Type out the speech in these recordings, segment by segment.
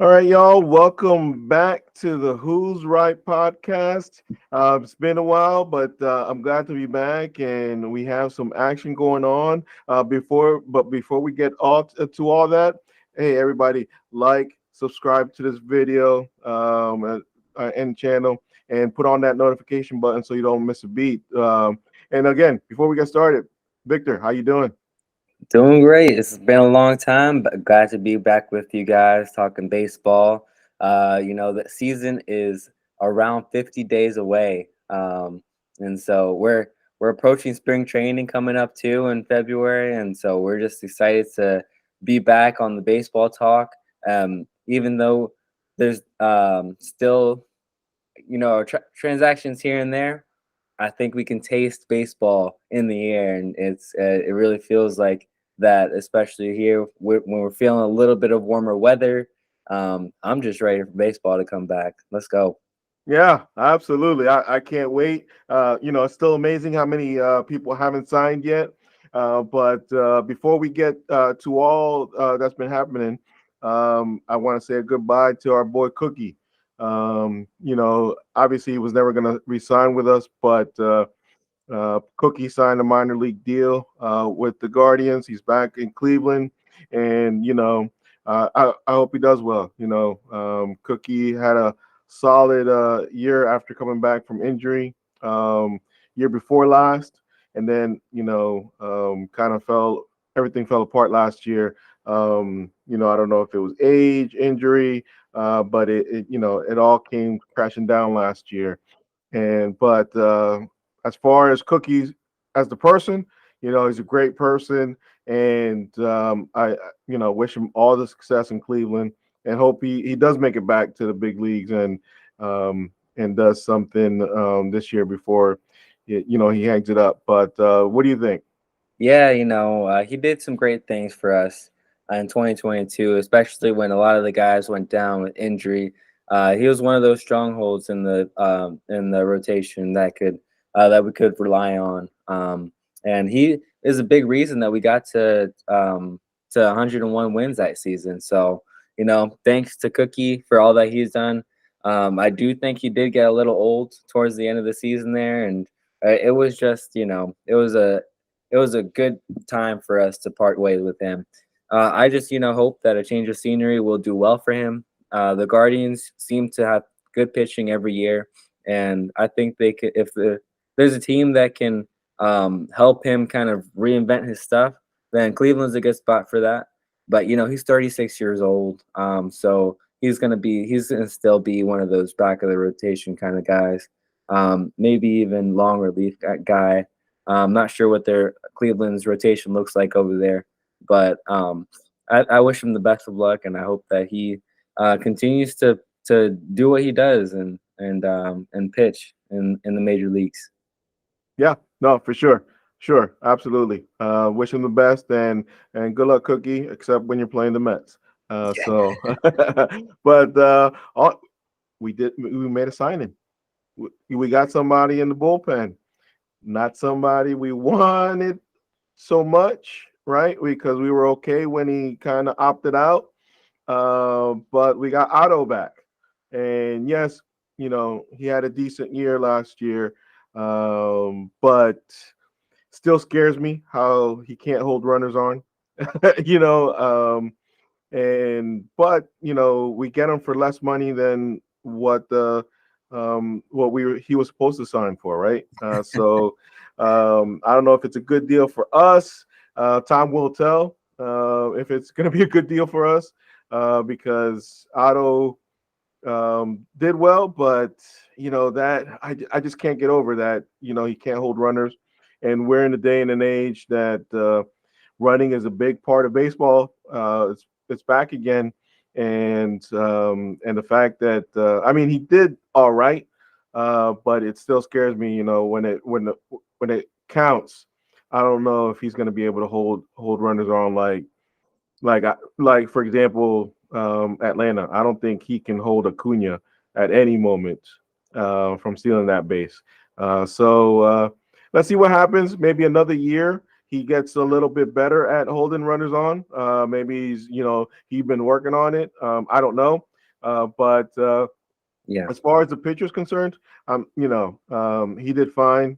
All right, y'all. Welcome back to the Who's Right podcast. It's been a while, but I'm glad to be back, and we have some action going on. Before we get to all that, hey everybody, like, subscribe to this video and channel, and put on that notification button so you don't miss a beat. And again, before we get started, Victor, how you doing? Doing great. It's been a long time, but glad to be back with you guys talking baseball. The season is around 50 days away. And so we're approaching spring training coming up too in February, and so we're just excited to be back on the baseball talk. Even though there's still transactions here and there, I think we can taste baseball in the air, and it really feels like that, especially here when we're feeling a little bit of warmer weather. I'm just ready for baseball to come back. Let's go. Yeah, absolutely. I can't wait. It's still amazing how many people haven't signed yet. But before we get to all that's been happening, I want to say a goodbye to our boy Cookie. Obviously he was never going to resign with us, but Cookie signed a minor league deal with the Guardians. He's back in Cleveland, and I hope he does well. Cookie had a solid year after coming back from injury, year before last, and then kind of everything fell apart last year. I don't know if it was age, injury, but it all came crashing down last year. But as far as Cookies as the person, he's a great person, and I wish him all the success in Cleveland, and hope he does make it back to the big leagues and does something this year before he hangs it up. But what do you think? Yeah, he did some great things for us in 2022, especially when a lot of the guys went down with injury. He was one of those strongholds in the rotation that we could rely on. And he is a big reason that we got to 101 wins that season. So thanks to Cookie for all that he's done. I do think he did get a little old towards the end of the season there, and it was just it was a good time for us to part ways with him. I just hope that a change of scenery will do well for him. The Guardians seem to have good pitching every year, and I think they could there's a team that can help him kind of reinvent his stuff, then Cleveland's a good spot for that. But he's 36 years old, so he's gonna still be one of those back of the rotation kind of guys. Maybe even long relief guy. I'm not sure what their Cleveland's rotation looks like over there, but I wish him the best of luck, and I hope that he continues to do what he does and pitch in the major leagues. Yeah, no, for sure. Sure, absolutely. Wish him the best, and good luck, Cookie, except when you're playing the Mets. So, but we made a signing. We got somebody in the bullpen, not somebody we wanted so much, right? Because we were okay when he kind of opted out. But we got Otto back. And yes, he had a decent year last year. But still scares me how he can't hold runners on. you know, and but we get him for less money than what he was supposed to sign for, right? So I don't know if it's a good deal for us. Time will tell if it's going to be a good deal for us because Otto did well, but that I just can't get over that. He can't hold runners, and we're in a day and an age that running is a big part of baseball. It's back again, and the fact that I mean he did all right, but it still scares me. When it counts, I don't know if he's going to be able to hold runners on like for example, Atlanta. I don't think he can hold Acuna at any moment from stealing that base. So let's see what happens. Maybe another year he gets a little bit better at holding runners on. Maybe he's been working on it. I don't know. But Yeah. as far as the pitcher's concerned, he did fine.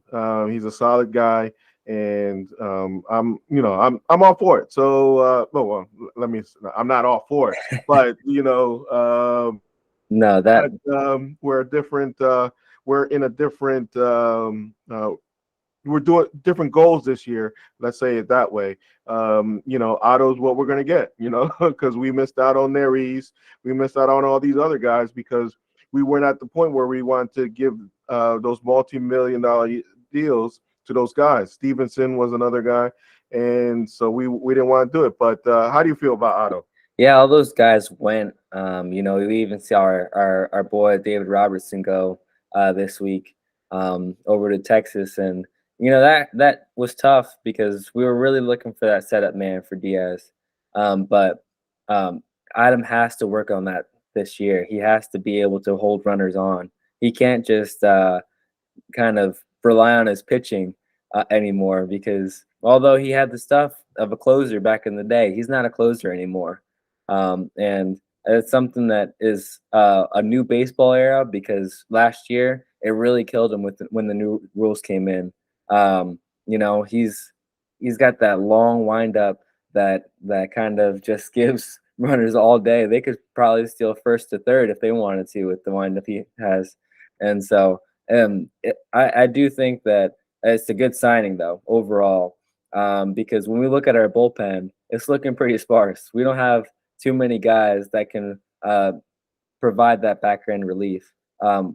He's a solid guy, and I'm all for it. So, well, let me. I'm not all for it, but No, that we're a different. We're in a different. We're doing different goals this year. Let's say it that way. Otto's what we're gonna get. Because we missed out on Neres, we missed out on all these other guys because we weren't at the point where we wanted to give those multi-million-dollar deals to those guys. Stevenson was another guy, and so we didn't want to do it. But how do you feel about Otto? Yeah, all those guys went. We even saw our boy David Robertson go this week over to Texas, and that was tough because we were really looking for that setup man for Diaz. But Adam has to work on that this year. He has to be able to hold runners on. He can't just kind of rely on his pitching anymore because although he had the stuff of a closer back in the day, he's not a closer anymore. And it's something that is a new baseball era because last year it really killed him when the new rules came in. He's got that long windup that kind of just gives runners all day. They could probably steal first to third if they wanted to with the windup he has, and so I do think that it's a good signing though overall, because when we look at our bullpen, it's looking pretty sparse. We don't have too many guys that can provide that background relief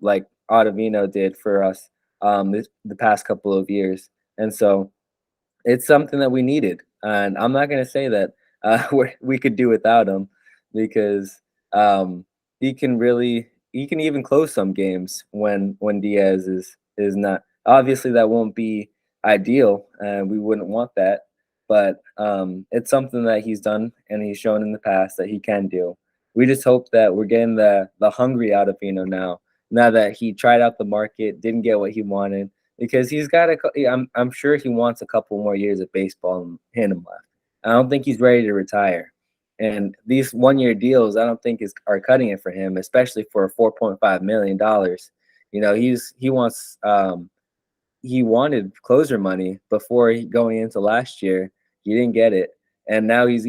like Ottavino did for us the past couple of years, and so it's something that we needed. And I'm not going to say that we could do without him because um, he can even close some games when Diaz is not. Obviously, that won't be ideal, and we wouldn't want that. But it's something that he's done and he's shown in the past that he can do. We just hope that we're getting the hungry out of Fino now. Now that he tried out the market, didn't get what he wanted, because he's got I'm sure he wants a couple more years of baseball in him left. I don't think he's ready to retire. And these 1 year deals, I don't think are cutting it for him, especially for $4.5 million. He wanted closer money before going into last year. He didn't get it, and now he's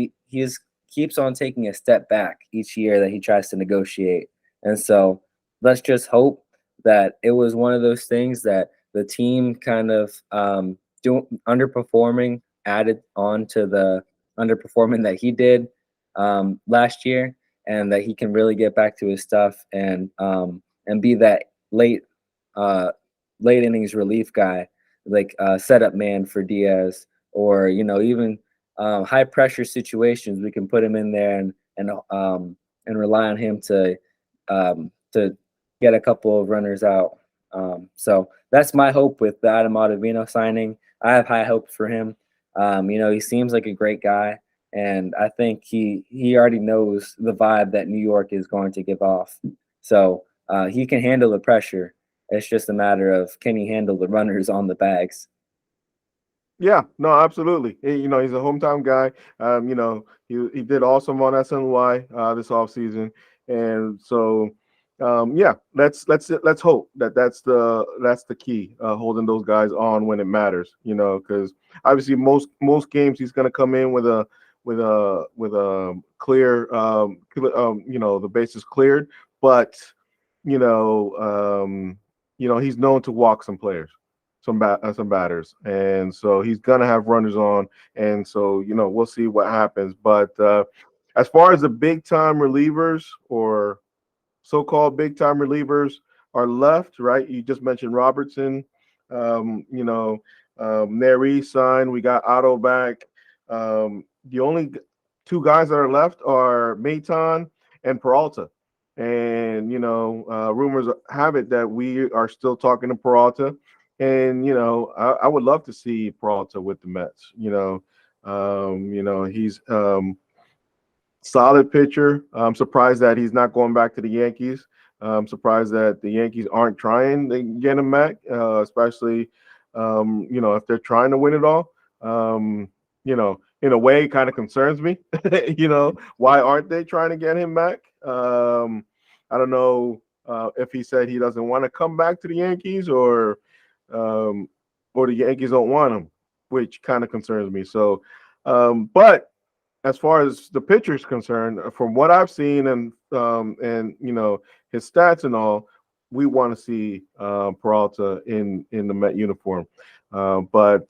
keeps on taking a step back each year that he tries to negotiate. And so let's just hope that it was one of those things that the team kind of underperforming added on to the underperforming that he did last year, and that he can really get back to his stuff and be that uh, late innings relief guy, like setup man for Diaz, or even high pressure situations. We can put him in there and rely on him to get a couple of runners out. So that's my hope with the Adam Ottavino signing. I have high hopes for him. He seems like a great guy, and I think he already knows the vibe that New York is going to give off. So he can handle the pressure. It's just a matter of can he handle the runners on the bags. Yeah, no, absolutely. He's a hometown guy. He did awesome on SNY this offseason, and so yeah, let's hope that that's the key, holding those guys on when it matters. Because obviously most games he's going to come in with a clear, the bases cleared, but he's known to walk some players, some batters, and so he's gonna have runners on, and so we'll see what happens. But as far as the big time relievers or so-called big time relievers are left, right? You just mentioned Robertson, Neri signed. We got Otto back. The only two guys that are left are Maton and Peralta. And rumors have it that we are still talking to Peralta, and I would love to see Peralta with the Mets. He's solid pitcher. I'm surprised that he's not going back to the Yankees. I'm surprised that the Yankees aren't trying to get him back, especially if they're trying to win it all. In a way, kind of concerns me. Why aren't they trying to get him back? I don't know if he said he doesn't want to come back to the Yankees um, or the Yankees don't want him, which kind of concerns me. So, but as far as the pitcher is concerned, from what I've seen and his stats and all, we want to see Peralta in the Met uniform. But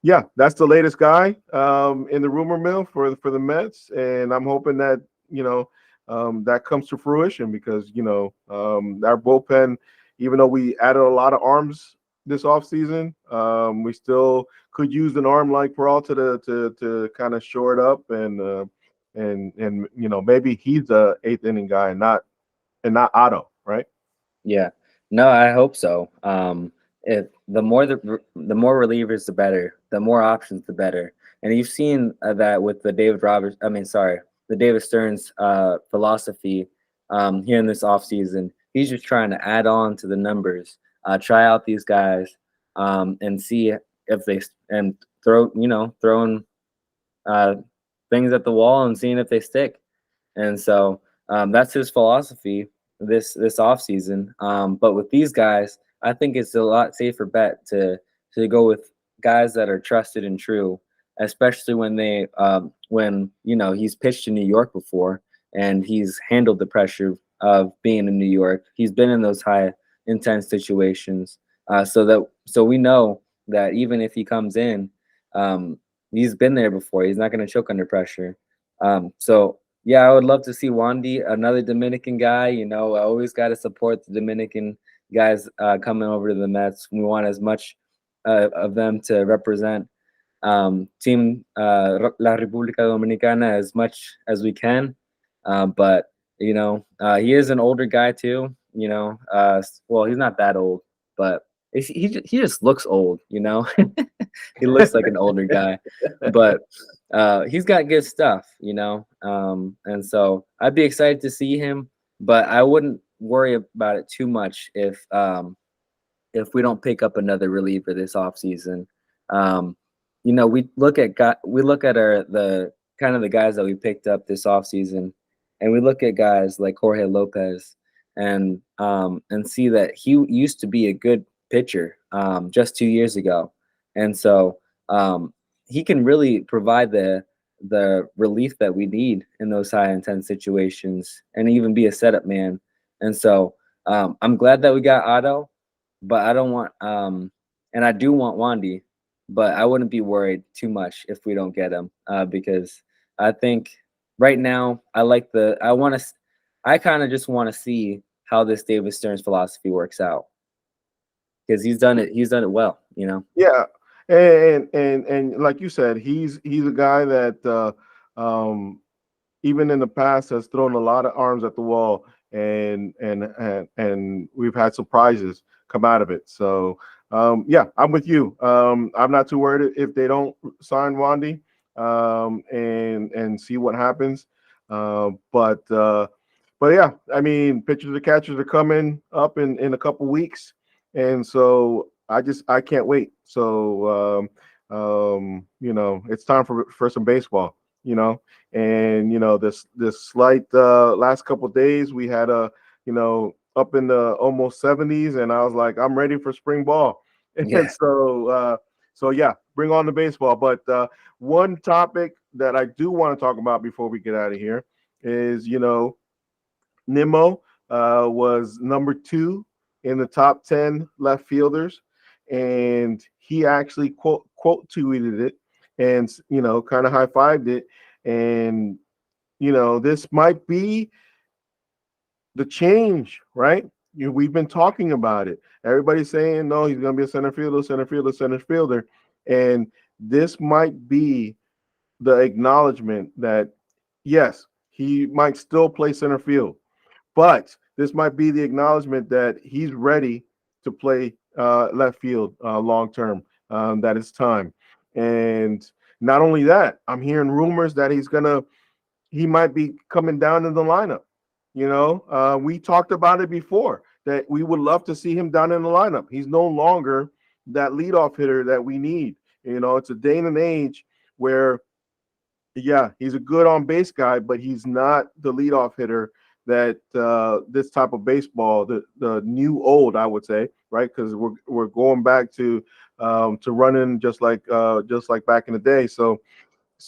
yeah, that's the latest guy in the rumor mill for the Mets, and I'm hoping that that comes to fruition because our bullpen, even though we added a lot of arms this offseason, we still could use an arm like Peralta to kind of shore it up and maybe he's the eighth inning guy and not Otto, right? Yeah. No, I hope so. If the more relievers, the better. The more options, the better. And you've seen that with the David Roberts. I mean, sorry, the David Stearns philosophy here in this offseason. He's just trying to add on to the numbers, try out these guys, and see if they and throwing uh, things at the wall and seeing if they stick. And so that's his philosophy this off season. But with these guys, I think it's a lot safer bet to go with guys that are trusted and true, especially when he's pitched in New York before and he's handled the pressure of being in New York. He's been in those high intense situations, so we know that even if he comes in, um, he's been there before. He's not going to choke under pressure. So yeah, I would love to see Wandy, another Dominican guy. I always got to support the Dominican guys coming over to the Mets. We want as much of them to represent Team La República Dominicana as much as we can. But he is an older guy too. Well, he's not that old, but he just looks old. He looks like an older guy, but he's got good stuff. And so I'd be excited to see him, but I wouldn't worry about it too much if we don't pick up another reliever this offseason. We look at the kind of the guys that we picked up this offseason, and we look at guys like Jorge Lopez and see that he used to be a good pitcher just 2 years ago, and so he can really provide the relief that we need in those high intense situations, and even be a setup man. And so I'm glad that we got Otto, but I don't want and I do want Wandy, but I wouldn't be worried too much if we don't get him because I think right now I kind of just want to see how this David Stearns philosophy works out because he's done it well. Yeah, and like you said, he's a guy that even in the past has thrown a lot of arms at the wall, and we've had surprises come out of it. So yeah, I'm with you. I'm not too worried if they don't sign Wandy, and see what happens. But yeah, I mean, pitchers and catchers are coming up in a couple weeks, and so I can't wait. So it's time for some baseball. And this slight last couple days we had up in the almost 70s, and I was like, I'm ready for spring ball. And Yeah. so yeah, bring on the baseball. But one topic that I do want to talk about before we get out of here is Nimmo was number 2 in the top 10 left fielders, and he actually quote tweeted it and kind of high fived it. And this might be the change, right? We've been talking about it. Everybody's saying no, he's going to be a center fielder, center fielder, center fielder, and this might be the acknowledgement that yes, he might still play center field, but this might be the acknowledgement that he's ready to play left field long term. That it's time. And not only that, I'm hearing rumors that he might be coming down in the lineup. We talked about it before that we would love to see him down in the lineup. He's no longer that leadoff hitter that we need. It's a day and age where, yeah, he's a good on base guy, but he's not the leadoff hitter that this type of baseball, the new old, I would say, right? Because we're going back to running just like back in the day. So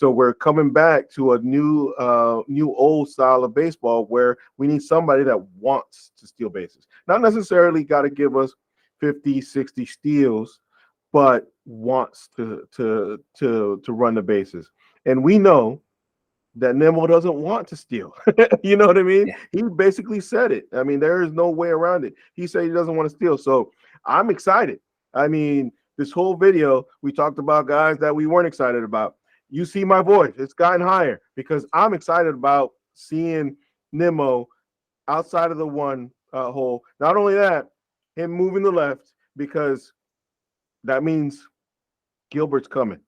we're coming back to a new old style of baseball where we need somebody that wants to steal bases. Not necessarily got to give us 50, 60 steals, but wants to run the bases. And we know that Nimmo doesn't want to steal. You know what I mean? Yeah. He basically said it. I mean, there is no way around it. He said he doesn't want to steal. So I'm excited. I mean, this whole video, we talked about guys that we weren't excited about. You see my voice, it's gotten higher because I'm excited about seeing Nimmo outside of the one hole. Not only that, him moving the left because that means Gilbert's coming.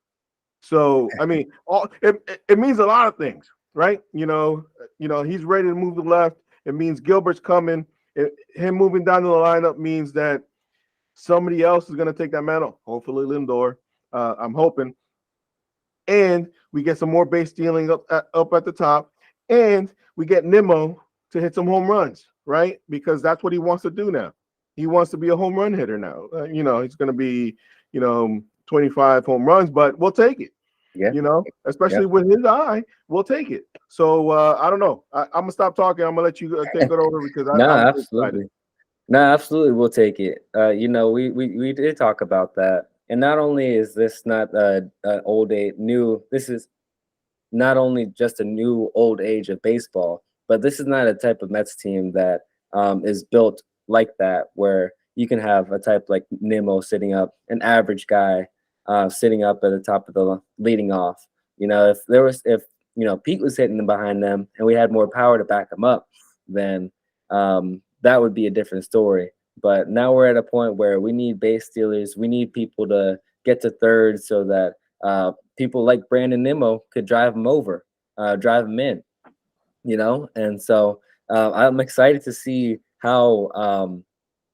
So I mean, it means a lot of things, right? He's ready to move to the left. It means Gilbert's coming. Him moving down to the lineup means that somebody else is going to take that mantle. Hopefully, Lindor. I'm hoping, and we get some more base stealing up at the top, and we get Nimmo to hit some home runs, right? Because that's what he wants to do now. He wants to be a home run hitter now. He's going to be, 25 home runs, but we'll take it. Yeah. Especially with his eye, we'll take it. So I don't know. I'm gonna stop talking. I'm gonna let you take it over because No, I'm absolutely. excited. No, absolutely, we'll take it. We did talk about that, and not only is this not a old age new. This is not only just a new old age of baseball, but this is not a type of Mets team that is built like that, where you can have a type like Nimmo sitting up, an average guy sitting up at the top of the leading off. If Pete was hitting them behind them and we had more power to back them up, then that would be a different story. But now we're at a point where we need base stealers. We need people to get to third so that people like Brandon Nimmo could drive him over, drive him in, And so I'm excited to see how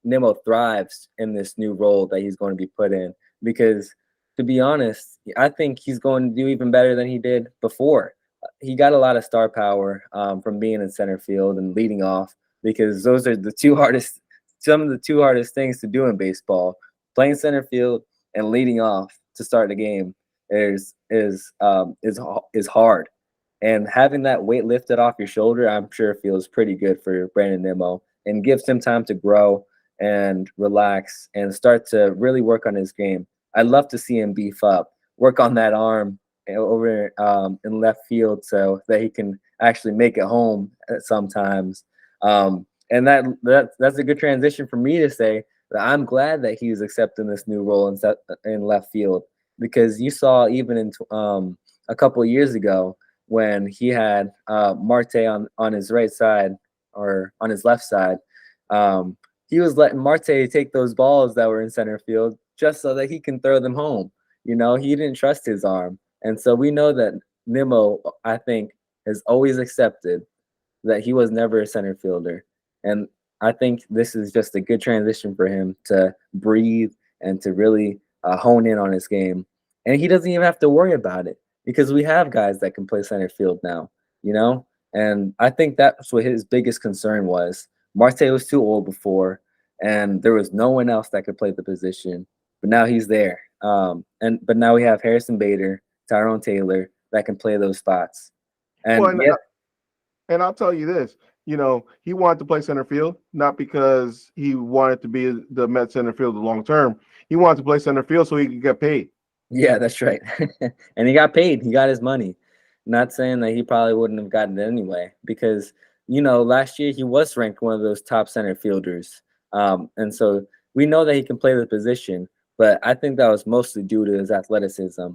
Nimmo thrives in this new role that he's going to be put in. Because to be honest, I think he's going to do even better than he did before. He got a lot of star power from being in center field and leading off, because those are some of the two hardest things to do in baseball: playing center field and leading off to start the game is hard. And having that weight lifted off your shoulder, I'm sure feels pretty good for Brandon Nimmo and gives him time to grow and relax and start to really work on his game. I'd love to see him beef up, work on that arm over in left field so that he can actually make it home sometimes. And that's a good transition for me to say that I'm glad that he's accepting this new role in left field, because you saw even in a couple of years ago when he had Marte on his right side or on his left side, he was letting Marte take those balls that were in center field just so that he can throw them home. He didn't trust his arm. And so we know that Nimmo, I think, has always accepted that he was never a center fielder. And I think this is just a good transition for him to breathe and to really hone in on his game. And he doesn't even have to worry about it because we have guys that can play center field now, And I think that's what his biggest concern was. Marte was too old before, and there was no one else that could play the position. But now he's there. But now we have Harrison Bader, Tyrone Taylor that can play those spots. Well, And yeah, and I'll tell you this. He wanted to play center field, not because he wanted to be the Met center field long term. He wanted to play center field so he could get paid. yeah, that's right. And he got paid. He got his money. Not saying that he probably wouldn't have gotten it anyway, because last year he was ranked one of those top center fielders. And so we know that he can play the position, but I think that was mostly due to his athleticism.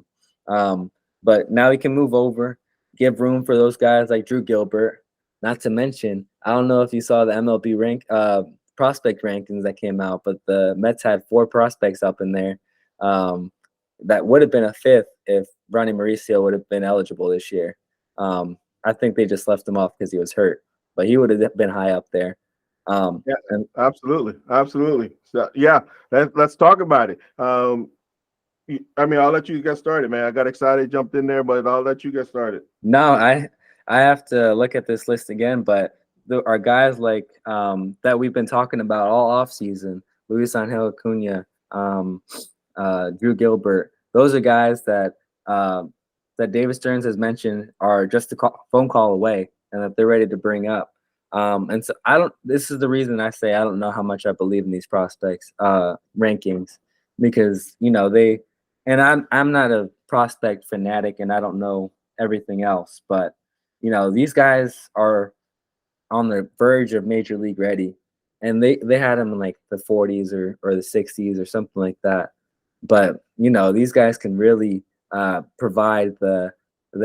But now he can move over, give room for those guys like Drew Gilbert. Not to mention, I don't know if you saw the MLB prospect rankings that came out, but the Mets had 4 prospects up in there. That would have been a 5th if Ronnie Mauricio would have been eligible this year. I think they just left him off because he was hurt, but he would have been high up there. Yeah, absolutely. So, yeah, let's talk about it. I'll let you get started, man. I got excited, jumped in there, but I'll let you get started. No, I have to look at this list again, but are guys like that we've been talking about all off season. Luis Angel Acuna, Drew Gilbert. Those are guys that David Stearns has mentioned are just a phone call away, and that they're ready to bring up. And so I don't. This is the reason I say I don't know how much I believe in these prospects rankings, because they. And I'm not a prospect fanatic, and I don't know everything else, but these guys are on the verge of major league ready, and they had him in like the 40s or the 60s or something like that. But these guys can really provide the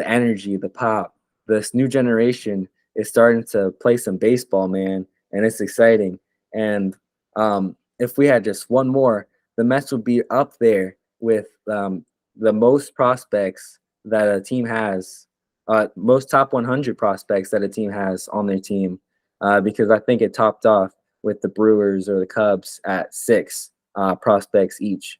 energy, the pop. This new generation is starting to play some baseball, man, and it's exciting. And if we had just one more, the Mets would be up there with the most prospects that a team has, most top 100 prospects that a team has on their team, because I think it topped off with the Brewers or the Cubs at 6 prospects each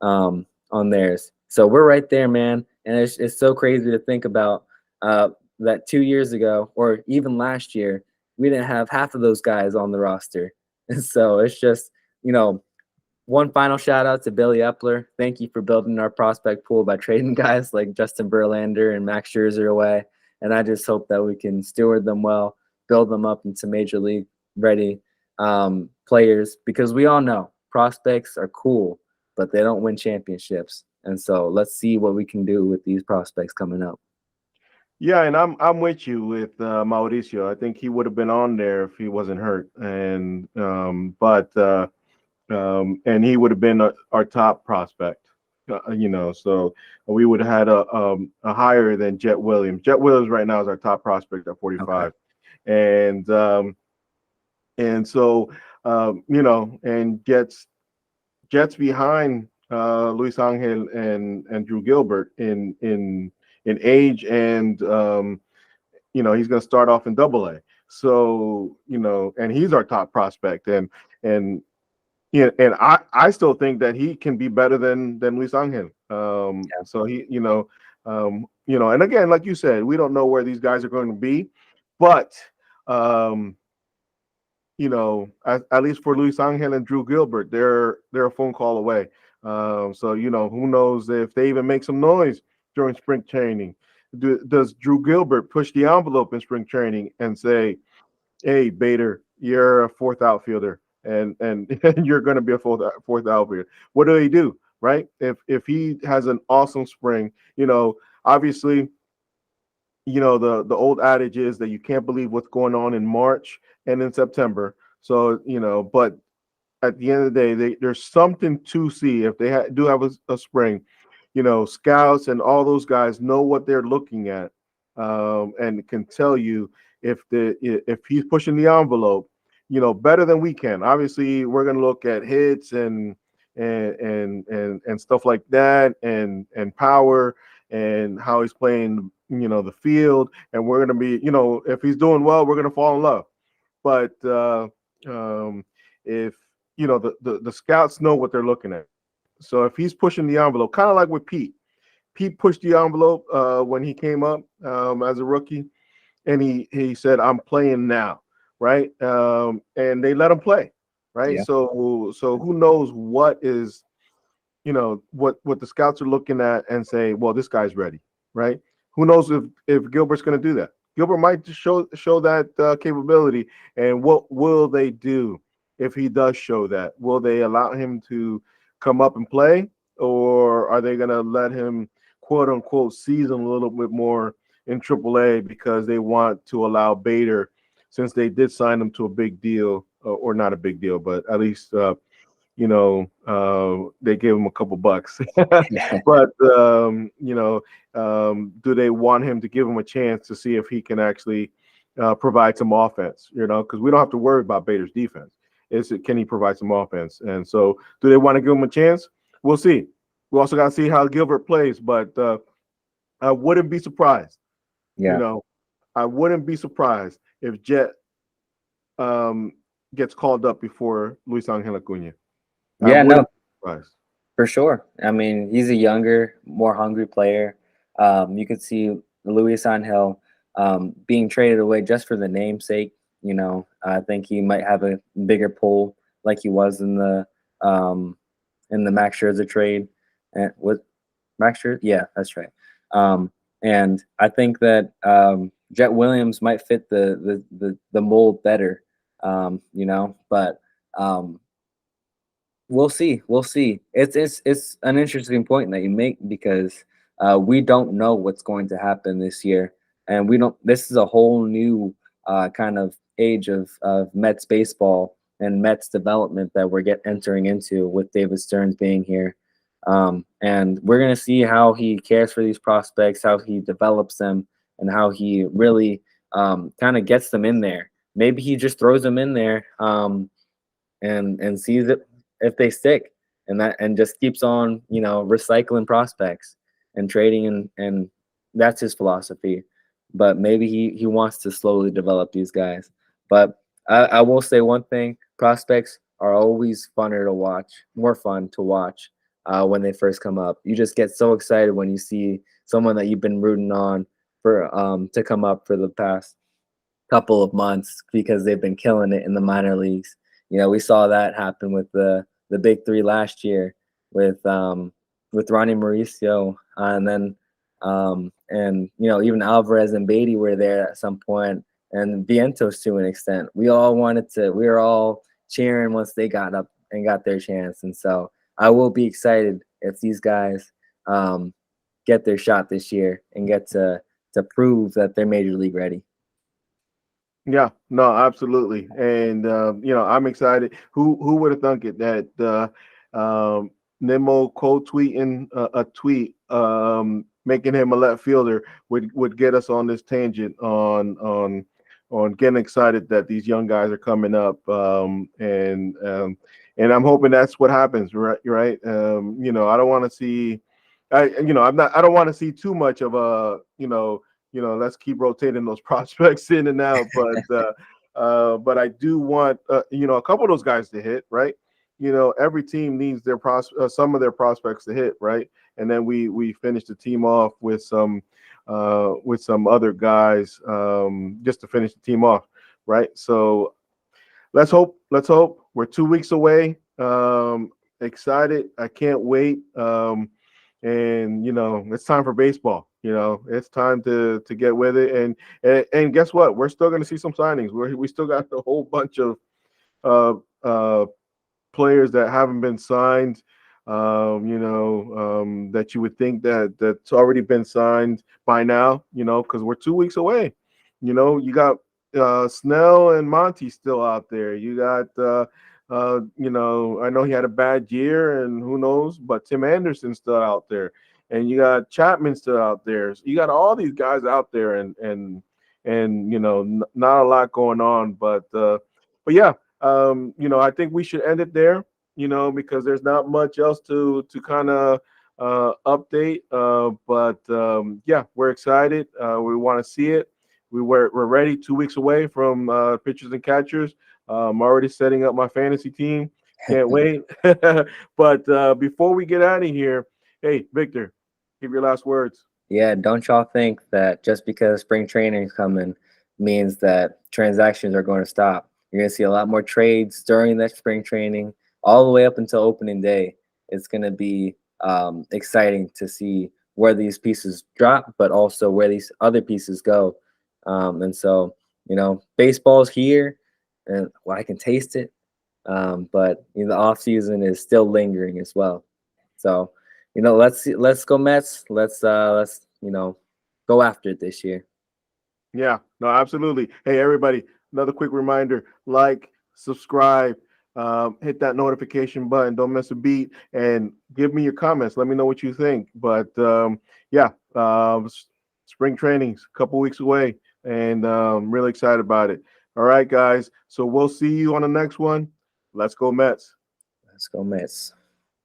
on theirs. So we're right there, man. And it's so crazy to think about that 2 years ago, or even last year, we didn't have half of those guys on the roster. And so it's just, one final shout out to Billy Epler. Thank you for building our prospect pool by trading guys like Justin Verlander and Max Scherzer away. And I just hope that we can steward them well, build them up into major league ready players, because we all know prospects are cool, but they don't win championships. And so let's see what we can do with these prospects coming up. Yeah, and I'm with you with Mauricio. I think he would have been on there if he wasn't hurt, and and he would have been our top prospect. So we would have had a higher than Jet Williams. Jet Williams right now is our top prospect at 45, Okay. and so and Jets behind Luis Angel and Drew Gilbert in age, and he's going to start off in Double A. So and he's our top prospect, and yeah, and I still think that he can be better than Luis Angel. Yeah. So and again, like you said, we don't know where these guys are going to be, but um, at least for Luis Angel and Drew Gilbert, they're a phone call away. So who knows if they even make some noise during spring training? Does Drew Gilbert push the envelope in spring training and say, "Hey, Bader, you're a fourth outfielder, and you're going to be a fourth outfielder"? What do they do, right? If he has an awesome spring, obviously, the old adage is that you can't believe what's going on in March and in September. So but at the end of the day, there's something to see if they do have a spring. Scouts and all those guys know what they're looking at, and can tell you if he's pushing the envelope, better than we can. Obviously, we're going to look at hits and stuff like that, and power, and how he's playing, the field, and we're going to be, if he's doing well, we're going to fall in love. But if the scouts know what they're looking at, so if he's pushing the envelope, kind of like with Pete pushed the envelope when he came up as a rookie, and he said, "I'm playing now," right? And they let him play, right? Yeah. So who knows what is, what the scouts are looking at and say, well, this guy's ready, right? Who knows if Gilbert's going to do that? Gilbert might just show that capability, and what will they do if he does show that? Will they allow him to come up and play, or are they going to let him, quote unquote, season a little bit more in AAA because they want to allow Bader, since they did sign him to a big deal, or not a big deal, but at least they gave him a couple bucks. But do they want him to give him a chance to see if he can actually provide some offense? Because we don't have to worry about Bader's defense. Can he provide some offense? And so, do they want to give him a chance? We'll see. We also got to see how Gilbert plays, but I wouldn't be surprised. Yeah. I wouldn't be surprised if Jet gets called up before Luis Angel Acuna. I Yeah, wouldn't no, be surprised. for sure. I mean, he's a younger, more hungry player. You could see Luis Angel being traded away just for the namesake, You know, I think he might have a bigger pull like he was um, in the Max Scherzer trade. And what Max Scherzer? Yeah, that's right. Um, and I think that Jet Williams might fit the mold better. You know, but um, we'll see. We'll see. It's an interesting point that you make because we don't know what's going to happen this year, and we don't. This is a whole new kind of age of Mets baseball and Mets development that we're get entering into with David Stearns being here, and we're gonna see how he cares for these prospects, how he develops them, and how he really kind of gets them in there. Maybe he just throws them in there. And sees it if they stick, and that and just keeps on recycling prospects and trading, and that's his philosophy. But maybe he wants to slowly develop these guys. But I will say one thing: prospects are always funner to watch, more fun to watch when they first come up. You just get so excited when you see someone that you've been rooting on for to come up for the past couple of months because they've been killing it in the minor leagues. You know, we saw that happen with the big three last year with Ronnie Mauricio, and then and even Alvarez and Beatty were there at some point, and Vientos to an extent. We all wanted to. We were all cheering once they got up and got their chance, and so I will be excited if these guys get their shot this year and get to prove that they're major league ready. Yeah, no, absolutely, and I'm excited. Who would have thunk it that Nimmo quote tweeting a tweet making him a left fielder would get us on this tangent on getting excited that these young guys are coming up, and I'm hoping that's what happens, right? Right? I don't want to see, I don't want to see too much of a let's keep rotating those prospects in and out. But I do want a couple of those guys to hit, right? Every team needs some of their prospects to hit, right? And then we finish the team off with some other guys just to finish the team off, right? So let's hope. Let's hope. We're 2 weeks away. Excited. I can't wait. And it's time for baseball. It's time to get with it. And guess what? We're still going to see some signings. We still got a whole bunch of uh, uh, players that haven't been signed. That you would think that's already been signed by now. Because we're 2 weeks away. You got Snell and Monty still out there. You got I know he had a bad year, and who knows, but Tim Anderson's still out there, and you got Chapman still out there. So you got all these guys out there, and not a lot going on, but yeah, I think we should end it there, because there's not much else to kind of update. But yeah, we're excited. We want to see it. We're ready. 2 weeks away from pitchers and catchers. I'm already setting up my fantasy team. Can't wait. But before we get out of here, hey, Victor, give your last words. Yeah, don't y'all think that just because spring training is coming means that transactions are going to stop? You're going to see a lot more trades during that spring training, all the way up until opening day. It's going to be exciting to see where these pieces drop, but also where these other pieces go. And so, baseball's here, and well, I can taste it. But the off season is still lingering as well. So, let's go Mets. Let's go after it this year. Yeah, no, absolutely. Hey, everybody, another quick reminder: like, subscribe, hit that notification button. Don't miss a beat, and give me your comments. Let me know what you think. But yeah, spring training's a couple weeks away, and really excited about it. All right, guys. So we'll see you on the next one. Let's go Mets. Let's go Mets.